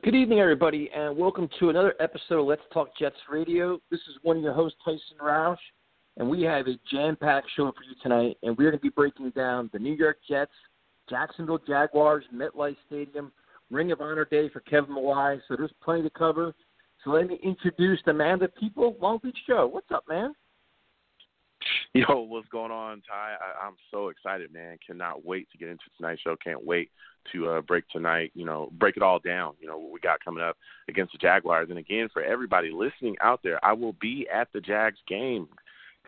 Good evening, everybody, and welcome to another episode of Let's Talk Jets Radio. This is one of your hosts, Tyson Roush, and we have a jam-packed show for you tonight, and we're going to be breaking down the New York Jets, Jacksonville Jaguars, MetLife Stadium, Ring of Honor Day for Kevin Mawae, so there's plenty to cover. So let me introduce the man of the people, Long Beach Joe. What's up, man? Yo, what's going on, Ty? I'm so excited, man. Cannot wait to get into tonight's show. Can't wait to break tonight, break it all down, what we got coming up against the Jaguars. And, again, for everybody listening out there, I will be at the Jags game.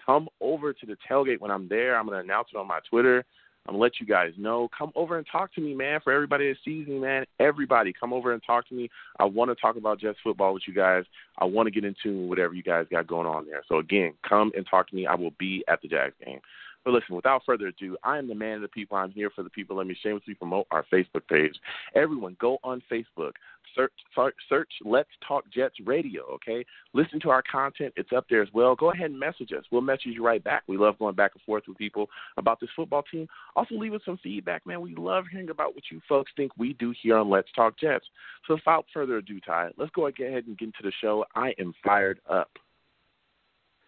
Come over to the tailgate when I'm there. I'm going to announce it on my Twitter. I'm going to let you guys know. Come over and talk to me, man. For everybody that sees me, man, everybody, come over and talk to me. I want to talk about Jets football with you guys. I want to get into whatever you guys got going on there. So, again, come and talk to me. I will be at the Jags game. But listen, without further ado, I am the man of the people. I'm here for the people. Let me shamelessly promote our Facebook page. Everyone, go on Facebook. Search Let's Talk Jets Radio, okay? Listen to our content. It's up there as well. Go ahead and message us. We'll message you right back. We love going back and forth with people about this football team. Also, leave us some feedback, man. We love hearing about what you folks think we do here on Let's Talk Jets. So without further ado, Ty, let's go ahead and get into the show. I am fired up.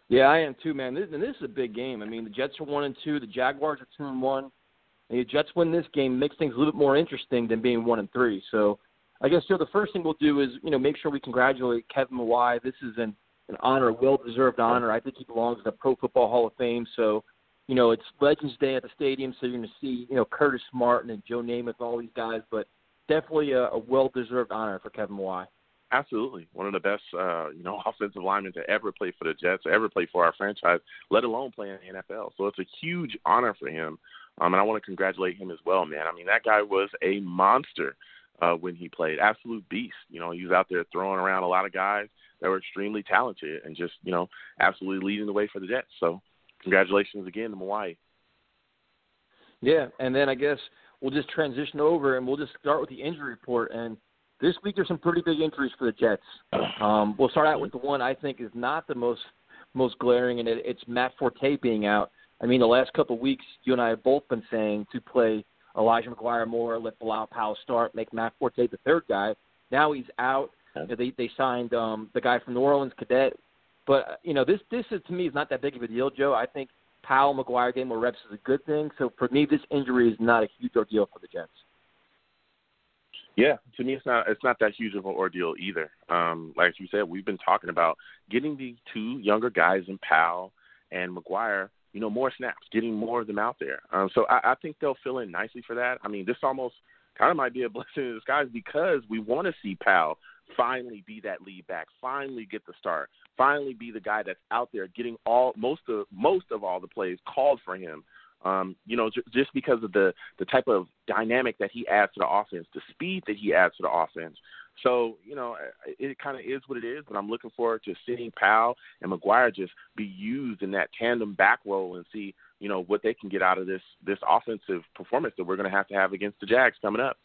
Yeah, I am too, man. This is a big game. I mean, the Jets are 1-2. The Jaguars are 2-1. And the Jets win this game makes things a little bit more interesting than being 1-3. So I guess, Joe, the first thing we'll do is, make sure we congratulate Kevin Mawae. This is an honor, a well-deserved honor. I think he belongs in the Pro Football Hall of Fame. So, it's Legends Day at the stadium, so you're going to see, Curtis Martin and Joe Namath, all these guys. But definitely a well-deserved honor for Kevin Mawae. Absolutely. One of the best, offensive linemen to ever play for the Jets, ever play for our franchise, let alone play in the NFL. So it's a huge honor for him. And I want to congratulate him as well, man. I mean, that guy was a monster when he played. Absolute beast. He was out there throwing around a lot of guys that were extremely talented and just, absolutely leading the way for the Jets. So congratulations again to Mawae. Yeah, and then I guess we'll just transition over and we'll just start with the injury report. And this week there's some pretty big injuries for the Jets. We'll start out with the one I think is not the most glaring, and it's Matt Forte being out. I mean, the last couple of weeks, you and I have both been saying to play Elijah McGuire more, let Bilal Powell start, make Matt Forte the third guy. Now he's out. They signed the guy from New Orleans, Cadet. But, this is, to me, is not that big of a deal, Joe. I think Powell, McGuire getting more reps is a good thing. So, for me, this injury is not a huge ordeal for the Jets. Yeah, to me, it's not that huge of an ordeal either. Like you said, we've been talking about getting the two younger guys in Powell and McGuire, more snaps, getting more of them out there. So I think they'll fill in nicely for that. I mean, this almost kind of might be a blessing in disguise because we want to see Powell finally be that lead back, finally get the start, finally be the guy that's out there getting most of all the plays called for him. Just because of the type of dynamic that he adds to the offense, the speed that he adds to the offense. So, it kind of is what it is, but I'm looking forward to seeing Powell and McGuire just be used in that tandem back role and see, what they can get out of this offensive performance that we're going to have against the Jags coming up.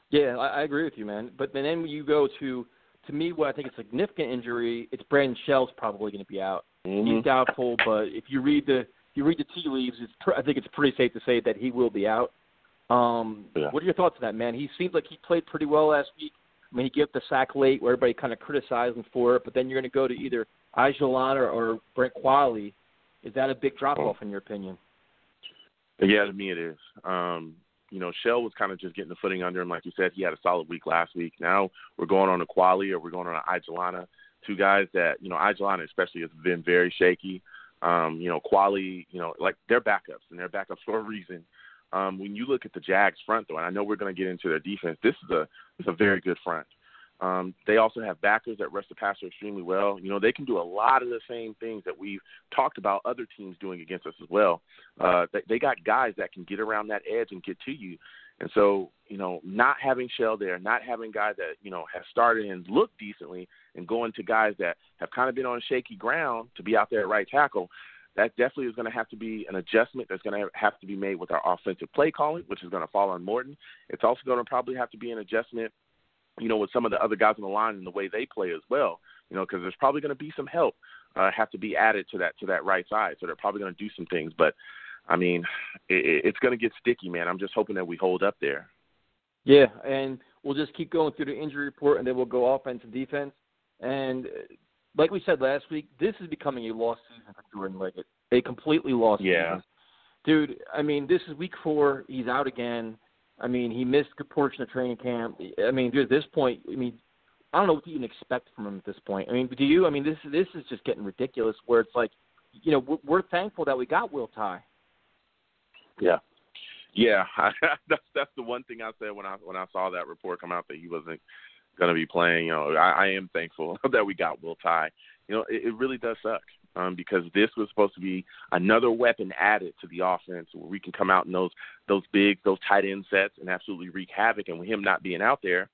Yeah, I agree with you, man. But then when you go to me, what I think is a significant injury, it's Brandon Shell's probably going to be out. Mm-hmm. He's doubtful, but if you read the tea leaves, I think it's pretty safe to say that he will be out. What are your thoughts on that, man? He seemed like he played pretty well last week. I mean, he gave the sack late where everybody kind of criticized him for it, but then you're going to go to either Ajalon or Brent Qualley. Is that a big drop-off in your opinion? Yeah, to me it is. Shell was kind of just getting the footing under him. Like you said, he had a solid week last week. Now we're going on to Qualley or we're going on to Ajalana, two guys that, Ajalana especially has been very shaky. Qualley, like they're backups, and they're backups for a reason. When you look at the Jags front, though, and I know we're going to get into their defense, this is a very good front. They also have backers that rush the passer extremely well. They can do a lot of the same things that we've talked about other teams doing against us as well. They got guys that can get around that edge and get to you. And so, not having Shell there, not having guys that, have started and looked decently and going to guys that have kind of been on shaky ground to be out there at right tackle, that definitely is going to have to be an adjustment that's going to have to be made with our offensive play calling, which is going to fall on Morton. It's also going to probably have to be an adjustment, with some of the other guys on the line and the way they play as well, because there's probably going to be some help have to be added to that right side. So they're probably going to do some things. But, I mean, it's going to get sticky, man. I'm just hoping that we hold up there. Yeah, and we'll just keep going through the injury report, and then we'll go offense and defense. And like we said last week, this is becoming a lost season for Jordan Leggett, a completely lost season. Dude, I mean, this is week 4. He's out again. I mean, he missed a good portion of training camp. I mean, dude, at this point, I mean, I don't know what to even expect from him at this point. I mean, do you? I mean, this is just getting ridiculous where it's like, you know, we're thankful that we got Will Tye. Yeah. That's the one thing I said when I saw that report come out that he wasn't going to be playing. You know, I am thankful that we got Will Tye. You know, it really does suck because this was supposed to be another weapon added to the offense where we can come out in those tight end sets and absolutely wreak havoc. And with him not being out there,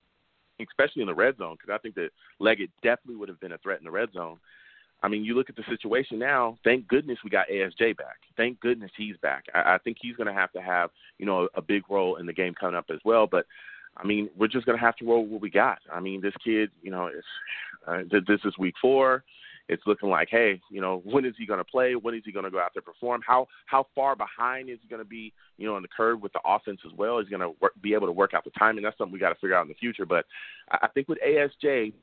especially in the red zone, because I think that Leggett definitely would have been a threat in the red zone. I mean, you look at the situation now, thank goodness we got ASJ back. Thank goodness he's back. I think he's going to have, you know, a big role in the game coming up as well. But, I mean, we're just going to have to roll with what we got. I mean, this kid, you know, this is week 4. It's looking like, hey, you know, when is he going to play? When is he going to go out there and perform? How far behind is he going to be, you know, on the curve with the offense as well? Is he going to be able to work out the timing? That's something we got to figure out in the future. But I think with ASJ,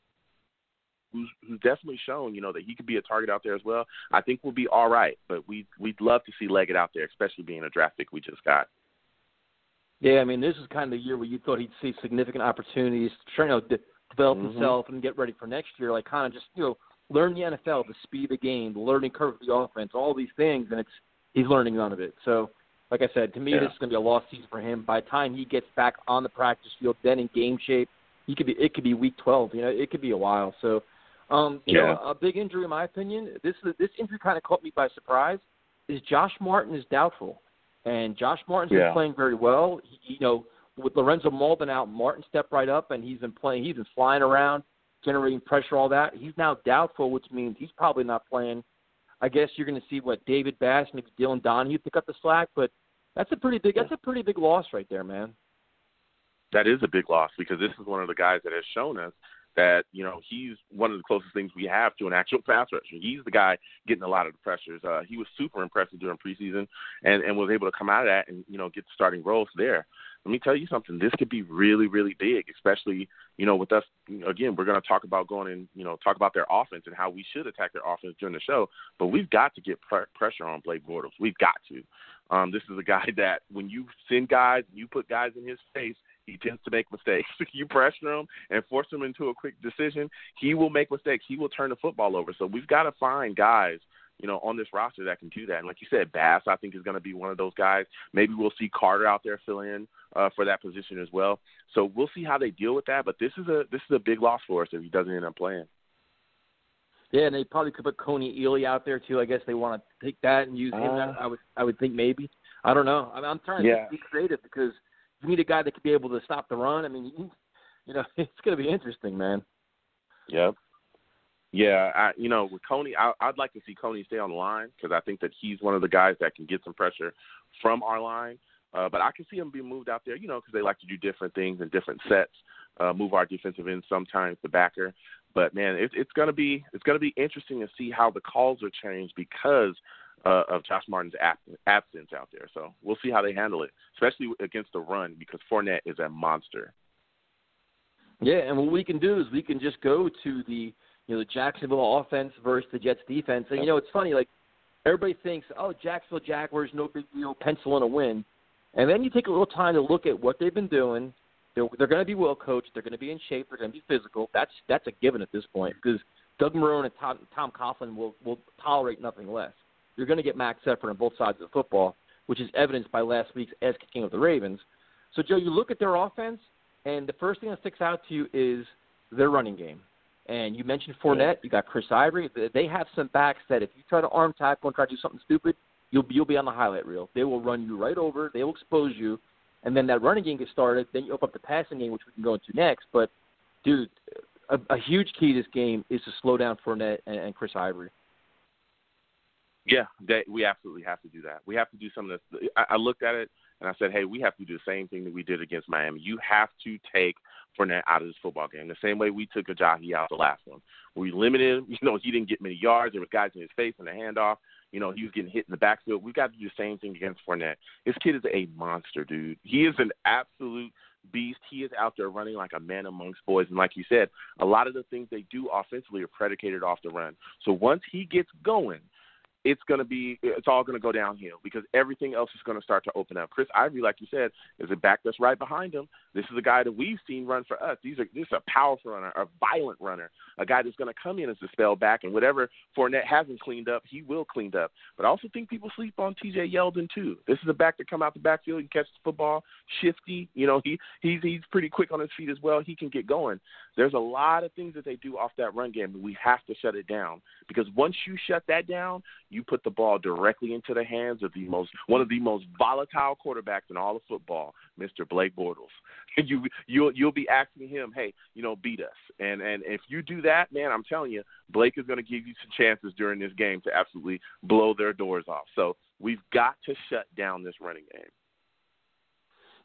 who's definitely shown, you know, that he could be a target out there as well, I think we'll be all right. But we'd love to see Leggett out there, especially being a draft pick we just got. Yeah, I mean, this is kind of the year where you thought he'd see significant opportunities to try to develop himself and get ready for next year, like kind of just, you know, learn the NFL, the speed of the game, the learning curve of the offense, all these things, and he's learning none of it. So, like I said, to me, this is going to be a lost season for him. By the time he gets back on the practice field, then in game shape, it could be week 12. You know, it could be a while. So, you know, a big injury, in my opinion, this injury kind of caught me by surprise, is Josh Martin is doubtful. And Josh Martin's been playing very well. You know, with Lorenzo Malden out, Martin stepped right up, and he's been playing. He's been flying around, generating pressure, all that. He's now doubtful, which means he's probably not playing. I guess you're going to see David Bass, maybe Dylan Donahue pick up the slack, but that's a pretty big loss right there, man. That is a big loss because this is one of the guys that has shown us that, you know, he's one of the closest things we have to an actual pass rusher. He's the guy getting a lot of the pressures. He was super impressive during preseason and was able to come out of that and, you know, get the starting roles there. Let me tell you something. This could be really, really big, especially, you know, with us. You know, again, we're going to talk about talk about their offense and how we should attack their offense during the show. But we've got to get pressure on Blake Bortles. We've got to. This is a guy that when you send guys, you put guys in his face, he tends to make mistakes. You pressure him and force him into a quick decision, he will make mistakes. He will turn the football over. So we've got to find guys, you know, on this roster that can do that. And like you said, Bass, I think, is going to be one of those guys. Maybe we'll see Carter out there fill in for that position as well. So we'll see how they deal with that. But this is a big loss for us if he doesn't end up playing. Yeah, and they probably could put Coney Ely out there too. I guess they want to take that and use him. I would think maybe. I don't know. I'm trying to be creative because you need a guy that could be able to stop the run. I mean, you know, it's going to be interesting, man. Yep. Yeah, you know, with Coney, I'd like to see Coney stay on the line because I think that he's one of the guys that can get some pressure from our line. But I can see him being moved out there, you know, because they like to do different things in different sets, move our defensive end sometimes the backer. But, man, it's going to be interesting to see how the calls are changed because of Josh Martin's absence out there. So we'll see how they handle it, especially against the run because Fournette is a monster. Yeah, and what we can do is we can just go to the Jacksonville offense versus the Jets defense. And, you know, it's funny, like everybody thinks, oh, Jacksonville Jaguars, no big deal, pencil in a win. And then you take a little time to look at what they've been doing. They're going to be well coached. They're going to be in shape. They're going to be physical. That's a given at this point because Doug Marrone and Tom Coughlin will tolerate nothing less. You're going to get Max Effort on both sides of the football, which is evidenced by last week's ass-kicking of the Ravens. So, Joe, you look at their offense, and the first thing that sticks out to you is their running game. And you mentioned Fournette. You got Chris Ivory. They have some backs that if you try to arm tackle and try to do something stupid, you'll be on the highlight reel. They will run you right over. They will expose you. And then that running game gets started. Then you open up the passing game, which we can go into next. But, dude, a huge key to this game is to slow down Fournette and Chris Ivory. Yeah, we absolutely have to do that. We have to do some of this. I looked at it, and I said, hey, we have to do the same thing that we did against Miami. You have to take Fournette out of this football game, the same way we took Ajayi out the last one. We limited him. You know, he didn't get many yards. There was guys in his face in the handoff. You know, he was getting hit in the backfield. We've got to do the same thing against Fournette. This kid is a monster, dude. He is an absolute beast. He is out there running like a man amongst boys. And like you said, a lot of the things they do offensively are predicated off the run. So once he gets going, it's all going to go downhill because everything else is going to start to open up. Chris Ivory, like you said, is a back that's right behind him. This is a guy that we've seen run for us. This is a powerful runner, a violent runner, a guy that's going to come in as a spell back, and whatever Fournette hasn't cleaned up, he will clean up. But I also think people sleep on T.J. Yeldon too. This is a back that come out the backfield, he catches the football, shifty. He's pretty quick on his feet as well. He can get going. There's a lot of things that they do off that run game, and we have to shut it down because once you shut that down, you put the ball directly into the hands of one of the most volatile quarterbacks in all of football, Mr. Blake Bortles. And you'll be asking him, hey, beat us. And if you do that, man, I'm telling you, Blake is going to give you some chances during this game to absolutely blow their doors off. So we've got to shut down this running game.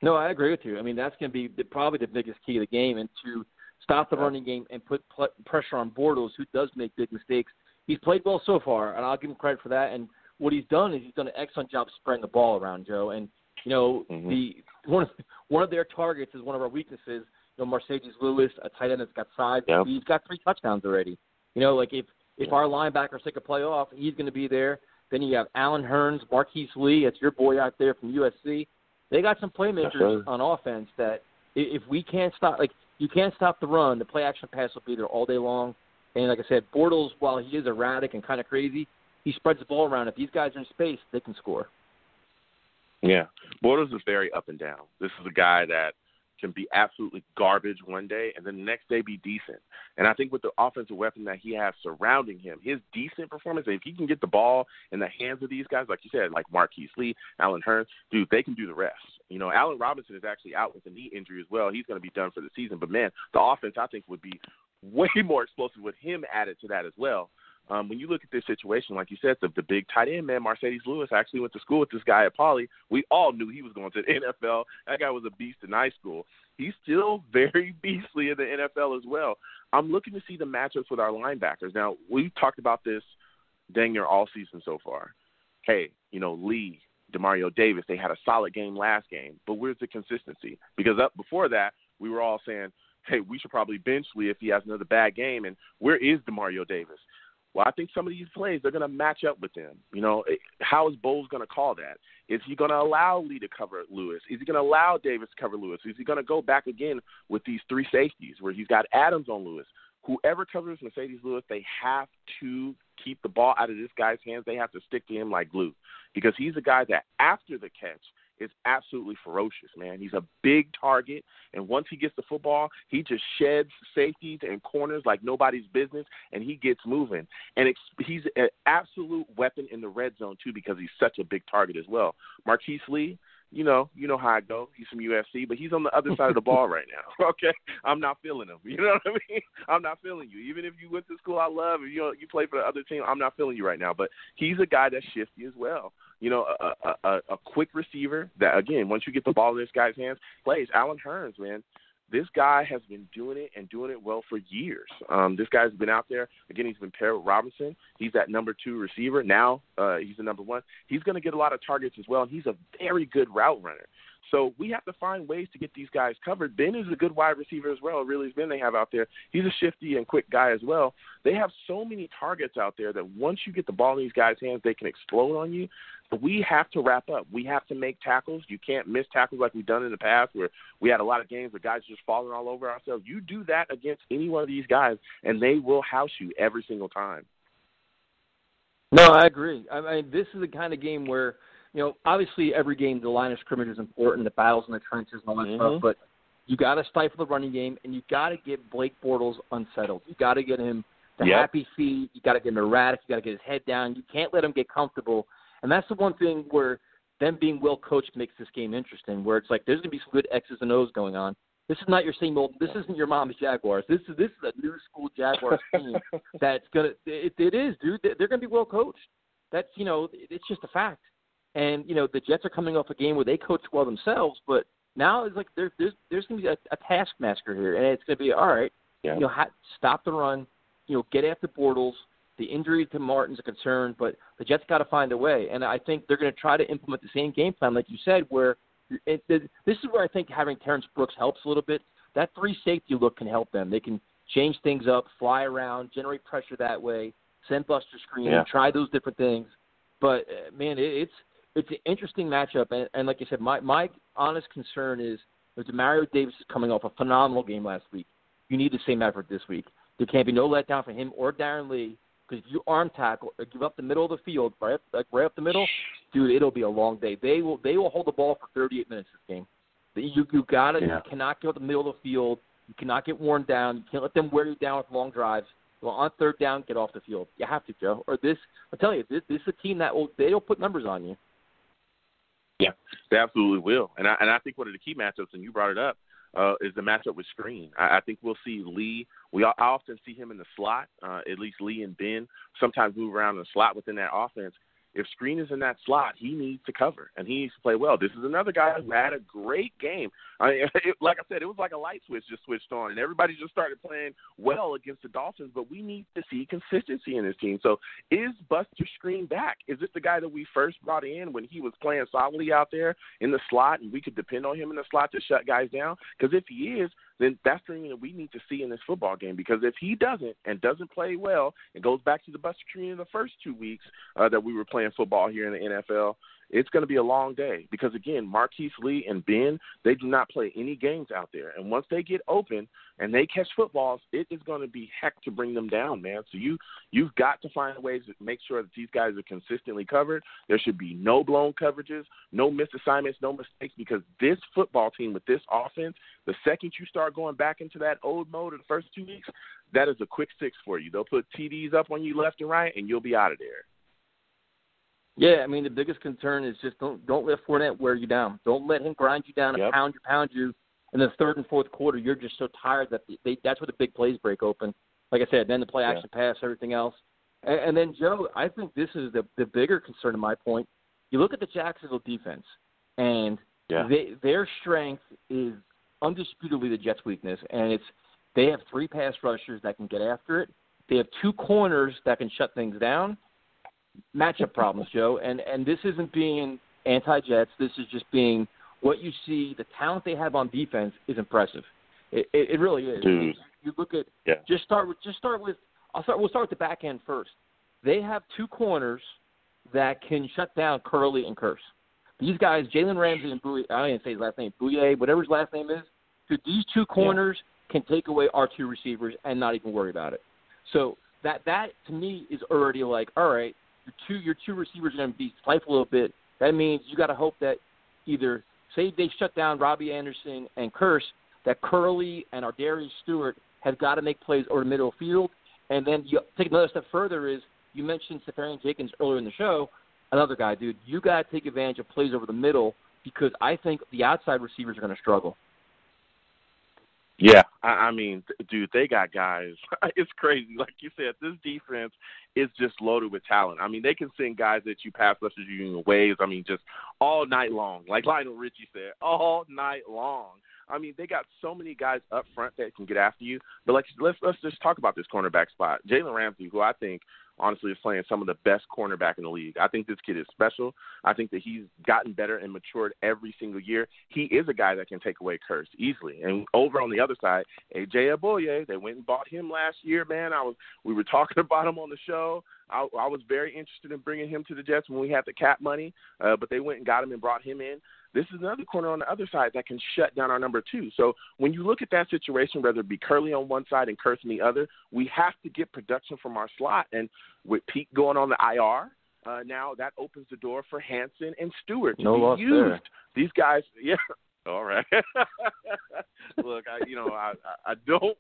No, I agree with you. I mean, that's going to be probably the biggest key of the game, and to stop the running game and put pressure on Bortles, who does make big mistakes. He's played well so far, and I'll give him credit for that. And what he's done is he's done an excellent job spreading the ball around, Joe. And, one of their targets is one of our weaknesses. Mercedes Lewis, a tight end that's got size. Yep. He's got 3 touchdowns already. If our linebackers take a play off, he's going to be there. Then you have Alan Hearns, Marquise Lee. That's your boy out there from USC. They got some playmakers on offense that if we can't stop, you can't stop the run, the play action pass will be there all day long. And like I said, Bortles, while he is erratic and kind of crazy, he spreads the ball around. If these guys are in space, they can score. Yeah. Bortles is very up and down. This is a guy that can be absolutely garbage one day and then the next day be decent. And I think with the offensive weapon that he has surrounding him, his decent performance, if he can get the ball in the hands of these guys, like you said, like Marquise Lee, Alan Hearns, dude, they can do the rest. Allen Robinson is actually out with a knee injury as well. He's going to be done for the season. But, man, the offense, I think, would be way more explosive with him added to that as well. When you look at this situation, like you said, the big tight end, man, Mercedes Lewis actually went to school with this guy at Poly. We all knew he was going to the NFL. That guy was a beast in high school. He's still very beastly in the NFL as well. I'm looking to see the matchups with our linebackers. Now, we've talked about this dang near all season so far. Hey, Lee, Demario Davis, they had a solid game last game, but where's the consistency? Because up before that, we were all saying, hey, we should probably bench Lee if he has another bad game, and where is Demario Davis? Well, I think some of these plays, they're going to match up with him. How is Bowles going to call that? Is he going to allow Lee to cover Lewis? Is he going to allow Davis to cover Lewis? Is he going to go back again with these 3 safeties where he's got Adams on Lewis? Whoever covers Mercedes Lewis, they have to keep the ball out of this guy's hands. They have to stick to him like glue because he's a guy that after the catch is absolutely ferocious, man. He's a big target, and once he gets the football, he just sheds safeties and corners like nobody's business, and he gets moving. And he's an absolute weapon in the red zone, too, because he's such a big target as well. Marquise Lee, you know how I go. He's from USC, but he's on the other side of the ball right now. Okay, I'm not feeling him. You know what I mean? I'm not feeling you. Even if you went to school I love, and you play for the other team, I'm not feeling you right now. But he's a guy that's shifty as well. A quick receiver that, again, once you get the ball in this guy's hands, plays. Alan Hearns, man. This guy has been doing it and doing it well for years. This guy's been out there. Again, he's been paired with Robinson. He's that number 2 receiver. Now he's the number 1. He's going to get a lot of targets as well, and he's a very good route runner. So we have to find ways to get these guys covered. Ben is a good wide receiver as well. Really is Ben they have out there. He's a shifty and quick guy as well. They have so many targets out there that once you get the ball in these guys' hands, they can explode on you. But we have to wrap up. We have to make tackles. You can't miss tackles like we've done in the past where we had a lot of games where guys just falling all over ourselves. You do that against any one of these guys, and they will house you every single time. No, I agree. I mean, this is the kind of game where, obviously every game the line of scrimmage is important, the battles in the trenches and all that stuff, but you got to stifle the running game, and you got to get Blake Bortles unsettled. You got to get him the happy feet. You got to get him erratic. You got to get his head down. You can't let him get comfortable. And that's the one thing where them being well coached makes this game interesting, where it's like there's going to be some good X's and O's going on. This is not your same old. This isn't your mom's Jaguars. This is a new school Jaguars team that's gonna. It is, dude. They're going to be well coached. That's it's just a fact. And the Jets are coming off a game where they coached well themselves, but now it's like there's going to be a taskmaster here, and it's going to be all right. Yeah. Stop the run. Get after Bortles. The injury to Martin's a concern, but the Jets got to find a way. And I think they're going to try to implement the same game plan, like you said, where This is where I think having Terrence Brooks helps a little bit. That free safety look can help them. They can change things up, fly around, generate pressure that way, send buster screen, try those different things. But, man, it's an interesting matchup. And like I said, my honest concern is that Demario Davis is coming off a phenomenal game last week. You need the same effort this week. There can't be no letdown for him or Darren Lee, because if you arm tackle or give up the middle of the field, right up the middle, dude, it'll be a long day. They will hold the ball for 38 minutes this game. You cannot give up the middle of the field. You cannot get worn down. You can't let them wear you down with long drives. Well, on third down, get off the field. You have to, Joe. Or this, I'll tell you, this is a team that they'll put numbers on you. Yeah, they absolutely will. And I think one of the key matchups, and you brought it up, is the matchup with screen. I think we'll see Lee. I often see him in the slot, at least Lee and Ben sometimes move around in the slot within that offense. If Screen is in that slot, he needs to cover, and he needs to play well. This is another guy who had a great game. Like I said, it was like a light switch just switched on, and everybody just started playing well against the Dolphins, but we need to see consistency in this team. So is Buster Screen back? Is it the guy that we first brought in when he was playing solidly out there in the slot, and we could depend on him in the slot to shut guys down? Because if he is, then that's something that we need to see in this football game, because if he doesn't play well and goes back to the Buster Screen in the first 2 weeks that we were playing football here in the NFL, it's going to be a long day because, again, Marquise Lee and Ben, they do not play any games out there. And once they get open and they catch footballs, it is going to be heck to bring them down, man. So you've got to find ways to make sure that these guys are consistently covered. There should be no blown coverages, no missed assignments, no mistakes, because this football team with this offense, the second you start going back into that old mode in the first 2 weeks, that is a quick fix for you. They'll put TDs up on you left and right, and you'll be out of there. Yeah, I mean, the biggest concern is just don't let Fournette wear you down. Don't let him grind you down and pound you. In the third and fourth quarter, you're just so tired that that's where the big plays break open. Like I said, then the play action pass, everything else. And then, Joe, I think this is the bigger concern to my point. You look at the Jacksonville defense, and their strength is undisputably the Jets' weakness, and they have 3 pass rushers that can get after it. They have 2 corners that can shut things down. Matchup problems, Joe, and this isn't being anti-Jets. This is just being what you see. The talent they have on defense is impressive. It really is. You look at we'll start with the back end first. They have 2 corners that can shut down Curley and Curse. These guys, Jalen Ramsey and Bouye, I didn't say his last name, Bouye, whatever his last name is. Dude, these 2 corners can take away our 2 receivers and not even worry about it. So that to me is already like, all right. Your two receivers are going to be stifled a little bit. That means you got to hope that either, say they shut down Robbie Anderson and Curse, that Curley and Ardarius Stewart have got to make plays over the middle of the field. And then you take another step further is you mentioned Seferian Jenkins earlier in the show, another guy, dude. You got to take advantage of plays over the middle because I think the outside receivers are going to struggle. Yeah, I mean, dude, they got guys. It's crazy. Like you said, this defense is just loaded with talent. I mean, they can send guys at you, pass rushers you in waves, I mean, just all night long. Like Lionel Richie said, all night long. I mean, they got so many guys up front that can get after you. But let's just talk about this cornerback spot. Jalen Ramsey, who I think honestly is playing some of the best cornerback in the league. I think this kid is special. I think that he's gotten better and matured every single year. He is a guy that can take away Curse easily. And over on the other side, A.J. Aboye, they went and bought him last year, man. We were talking about him on the show. I was very interested in bringing him to the Jets when we had the cap money, but they went and got him and brought him in. This is another corner on the other side that can shut down our number 2. So when you look at that situation, whether it be Curley on one side and Curse on the other, we have to get production from our slot. And with Pete going on the IR, now that opens the door for Hansen and Stewart to be used. There. These guys, all right. Look, I don't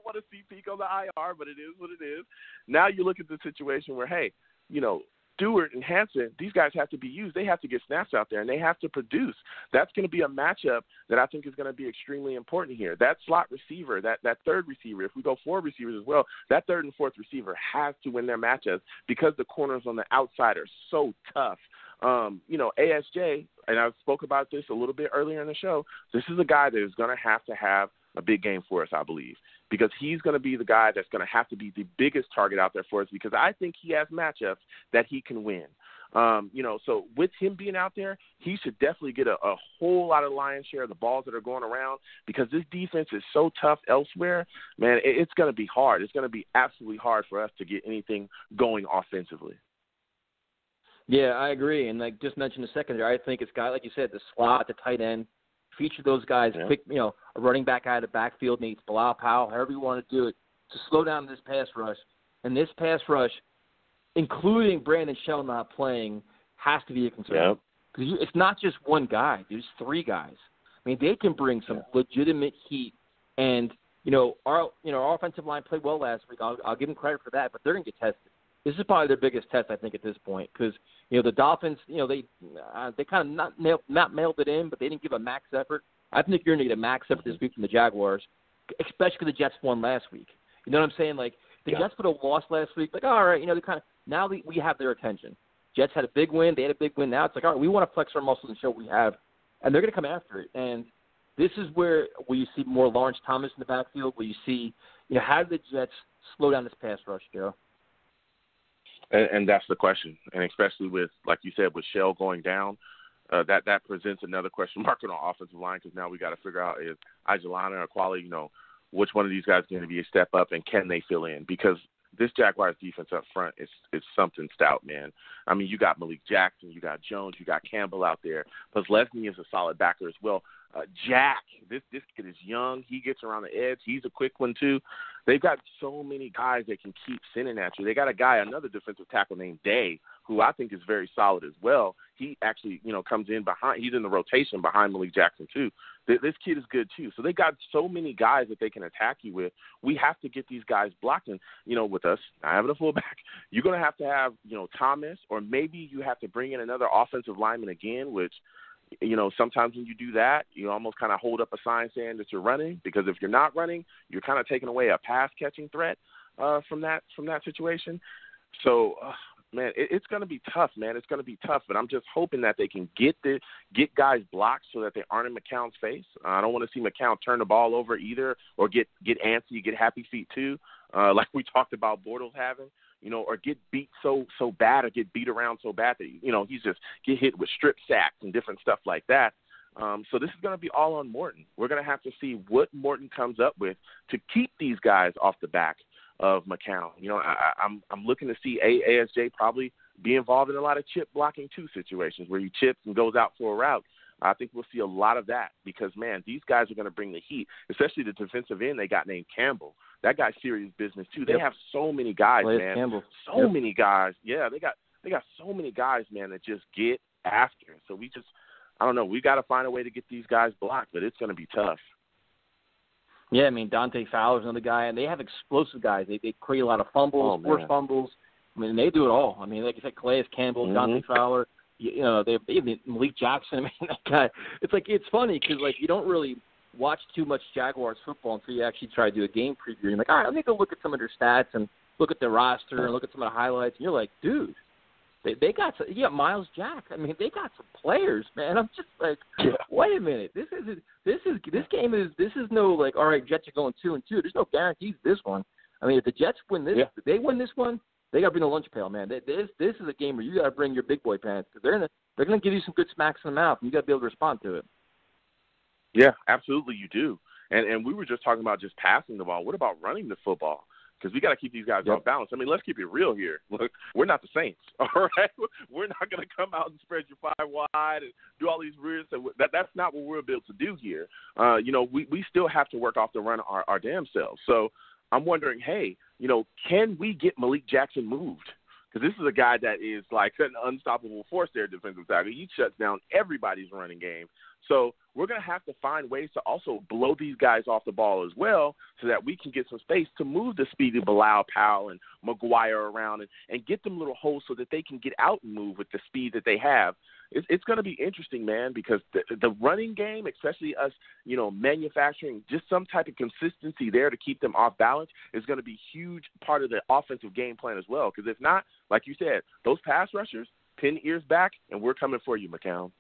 want to see Pete on the IR, but it is what it is. Now you look at the situation where, hey, Stewart and Hansen, these guys have to be used. They have to get snaps out there, and they have to produce. That's going to be a matchup that I think is going to be extremely important here. That slot receiver, that third receiver, if we go 4 receivers as well, that third and fourth receiver has to win their matchups because the corners on the outside are so tough. ASJ, and I spoke about this a little bit earlier in the show, this is a guy that is going to have a big game for us, I believe, because he's going to be the guy that's going to have to be the biggest target out there for us because I think he has matchups that he can win. So with him being out there, he should definitely get a whole lot of lion's share of the balls that are going around because this defense is so tough elsewhere. Man, it's going to be hard. It's going to be absolutely hard for us to get anything going offensively. Yeah, I agree. And like just mentioned a second there, I think it's got, like you said, the slot, the tight end, feature those guys quick, a running back out of the backfield, maybe it's Bilal Powell, however you want to do it, to slow down this pass rush. And this pass rush, including Brandon Shell not playing, has to be a concern. Yep. Because it's not just one guy. There's three guys. I mean, they can bring some legitimate heat. And, our offensive line played well last week. I'll give them credit for that, but they're going to get tested. This is probably their biggest test, I think, at this point. Because, the Dolphins, they kind of not mailed it in, but they didn't give a max effort. I think you're going to get a max effort this week from the Jaguars, especially because the Jets won last week. You know what I'm saying? Like, the Jets would have lost last week. Like, all right, they kind of – now we have their attention. Jets had a big win. They had a big win. Now it's like, all right, we want to flex our muscles and show what we have. And they're going to come after it. And this is where you see more Lawrence Thomas in the backfield, where you see, how do the Jets slow down this pass rush, Joe? And that's the question. And especially with, like you said, with Shell going down, that presents another question mark on our offensive line because now we got to figure out is Ajelana or Quali, which one of these guys is going to be a step up and can they fill in? Because this Jaguars defense up front is something stout, man. I mean, you got Malik Jackson, you got Jones, you got Campbell out there. Plus, Lesney is a solid backer as well. Jack, this kid is young. He gets around the edge. He's a quick one, too. They've got so many guys that can keep sending at you. They got a guy, another defensive tackle named Day, who I think is very solid as well. He actually, comes in behind. He's in the rotation behind Malik Jackson, too. This kid is good, too. So they got so many guys that they can attack you with. We have to get these guys blocked. And, with us not having a fullback, you're going to have, Thomas, or maybe you have to bring in another offensive lineman again, which, sometimes when you do that, you almost kind of hold up a sign saying that you're running because if you're not running, you're kind of taking away a pass-catching threat from that situation. So, man, it's going to be tough, man. It's going to be tough, but I'm just hoping that they can get guys blocked so that they aren't in McCown's face. I don't want to see McCown turn the ball over either or get antsy, get happy feet too, like we talked about Bortles having. Or get beat so bad or get beat around so bad that, he's just get hit with strip sacks and different stuff like that. So this is going to be all on Morton. We're going to have to see what Morton comes up with to keep these guys off the back of McCown. I'm looking to see ASJ probably be involved in a lot of chip blocking too situations where he chips and goes out for a route. I think we'll see a lot of that because, man, these guys are going to bring the heat, especially the defensive end they got named Campbell. That guy's serious business, too. They have so many guys, man. Campbell. So many guys. Yeah, they got so many guys, man, that just get after. So I don't know. We got to find a way to get these guys blocked, but it's going to be tough. Yeah, I mean, Dante Fowler's another guy, and they have explosive guys. They create a lot of fumbles, forced fumbles. I mean, they do it all. I mean, like you said, Calais Campbell, Dante Fowler. They have Malik Jackson. I mean, that guy. It's funny because you don't really watch too much Jaguars football until you actually try to do a game preview. You're like, all right, let me go look at some of their stats and look at their roster and look at some of the highlights. And you're like, dude, they got Miles Jack. I mean, they got some players, man. I'm just like, wait a minute, this is no all right, Jets are going 2-2. There's no guarantees this one. I mean, if the Jets win this, if they win this one, they got to bring a lunch pail, man. This is a game where you got to bring your big boy pants because they're gonna give you some good smacks in the mouth, and you got to be able to respond to it. Yeah, absolutely, you do. And we were just talking about just passing the ball. What about running the football? Because we got to keep these guys off balance. I mean, let's keep it real here. Look, we're not the Saints, all right? We're not going to come out and spread you 5 wide and do all these weird stuff. That's not what we're built to do here. We still have to work off the run our damn selves. So I'm wondering, hey, can we get Malik Jackson moved? Because this is a guy that is like an unstoppable force there, defensive tackle. He shuts down everybody's running game. So we're going to have to find ways to also blow these guys off the ball as well so that we can get some space to move the speedy Bilal Powell and McGuire around and get them little holes so that they can get out and move with the speed that they have. It's going to be interesting, man, because the running game, especially us, manufacturing just some type of consistency there to keep them off balance is going to be a huge part of the offensive game plan as well. Because if not, like you said, those pass rushers, pin ears back, and we're coming for you, McCown.